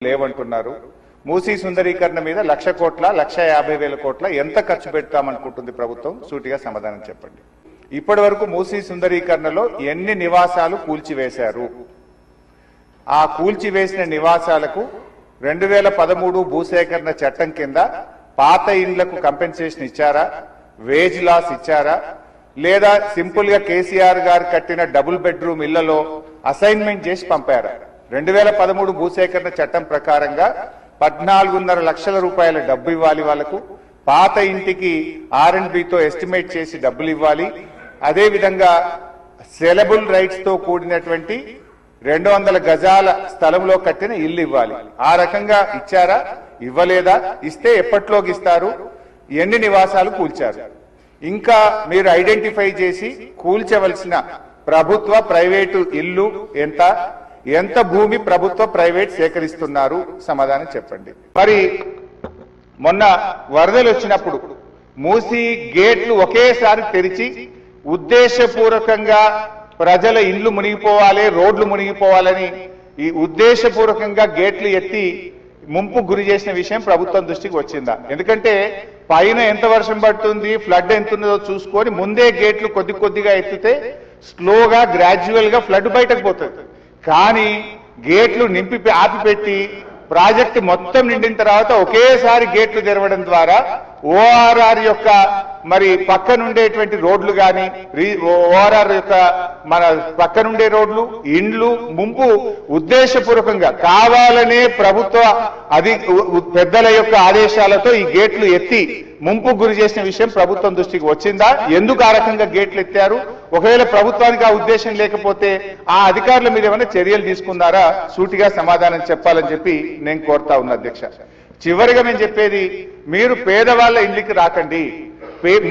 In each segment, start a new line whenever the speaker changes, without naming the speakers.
లేవంటున్నారు. మూసీ సుందరీకరణ మీద 1,00,000 కోట్ల 1,50,000 కోట్ల ఎంత ఖర్చు పెడతామనుకుంటుంది ప్రభుత్వం? సూటిగా సమాధానం చెప్పండి. ఇప్పటి వరకు మూసీ సుందరీకరణలో ఎన్ని నివాసాలు కూల్చివేశారు? ఆ కూల్చివేసిన నివాసాలకు 2013 భూసేకరణ చట్టం కింద పాత ఇండ్లకు కంపెన్సేషన్ ఇచ్చారా? వేజ్ లాస్ ఇచ్చారా? లేదా సింపుల్ గా కేసీఆర్ గారు కట్టిన డబుల్ బెడ్రూమ్ ఇళ్లలో అసైన్మెంట్ చేసి పంపారా? 2013 భూసేకరణ చట్టం ప్రకారంగా 14.5 లక్షల రూపాయల డబ్బు ఇవ్వాలి వాళ్లకు. పాత ఇంటికి R&Bతో ఎస్టిమేట్ చేసి డబ్బులు ఇవ్వాలి. అదే విధంగా సెలబుల్ రైట్స్ తో కూడినటువంటి 200 గజాల స్థలంలో కట్టిన ఇల్లు ఇవ్వాలి. ఆ రకంగా ఇచ్చారా? ఇవ్వలేదా? ఇస్తే ఎప్పట్లోకి ఇస్తారు? ఎన్ని నివాసాలు కూల్చారు? ఇంకా మీరు ఐడెంటిఫై చేసి కూల్చవలసిన ప్రభుత్వ ప్రైవేటు ఇల్లు ఎంత భూమి ప్రభుత్వ ప్రైవేట్ సేకరిస్తున్నారు? సమాధానం చెప్పండి. మరి మొన్న వరదలు వచ్చినప్పుడు మూసీ గేట్లు ఒకేసారి తెరిచి ఉద్దేశపూర్వకంగా ప్రజల ఇల్లు మునిగిపోవాలి, రోడ్లు మునిగిపోవాలని ఈ ఉద్దేశపూర్వకంగా గేట్లు ఎత్తి ముంపు గురి చేసిన విషయం ప్రభుత్వం దృష్టికి వచ్చిందా? ఎందుకంటే పైన ఎంత వర్షం పడుతుంది, ఫ్లడ్ ఎంత ఉన్నదో చూసుకొని ముందే గేట్లు కొద్దిగా ఎత్తితే స్లోగా గ్రాడ్యువల్ గా ఫ్లడ్ బయటకు పోతుంది. కానీ గేట్లు ఆపిపెట్టి ప్రాజెక్టు మొత్తం నిండిన తర్వాత ఒకేసారి గేట్లు తెరవడం ద్వారా ఓఆర్ఆర్ యొక్క మరి పక్కనుండేటువంటి రోడ్లు కానీ ఓఆర్ఆర్ యొక్క మన పక్కనుండే రోడ్లు ఇండ్లు ముంపు ఉద్దేశపూర్వకంగా కావాలనే ప్రభుత్వ పెద్దల యొక్క ఆదేశాలతో ఈ గేట్లు ఎత్తి ముంపు గురి చేసిన విషయం ప్రభుత్వం దృష్టికి వచ్చిందా? ఎందుకు ఆ రకంగా గేట్లు ఎత్తారు? ఒకవేళ ప్రభుత్వానికి ఆ ఉద్దేశం లేకపోతే ఆ అధికారుల మీద ఏమైనా చర్యలు తీసుకున్నారా? సూటిగా సమాధానం చెప్పాలని చెప్పి నేను కోరుతా ఉన్నా అధ్యక్ష. చివరిగా నేను చెప్పేది, మీరు పేదవాళ్ల ఇంటికి రాకండి.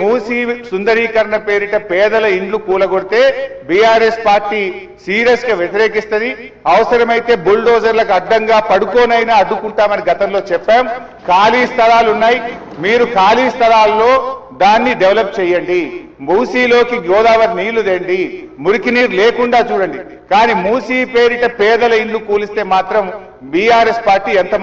మూసీ సుందరీకరణ పేరిట పేదల ఇండ్లు కూలగొడితే బీఆర్ఎస్ పార్టీ సీరియస్ గా వ్యతిరేకిస్తుంది. అవసరమైతే బుల్డోజర్లకు అడ్డంగా పడుకోనైనా అడ్డుకుంటామని గతంలో చెప్పాం. ఖాళీ స్థలాలు ఉన్నాయి, మీరు ఖాళీ స్థలాల్లో దాన్ని డెవలప్ చేయండి. మూసీలోకి గోదావరి నీళ్లు తెండి, మురికి నీరు లేకుండా చూడండి. కానీ మూసీ పేరిట పేదల ఇండ్లు కూలిస్తే మాత్రం బీఆర్ఎస్ పార్టీ ఎంత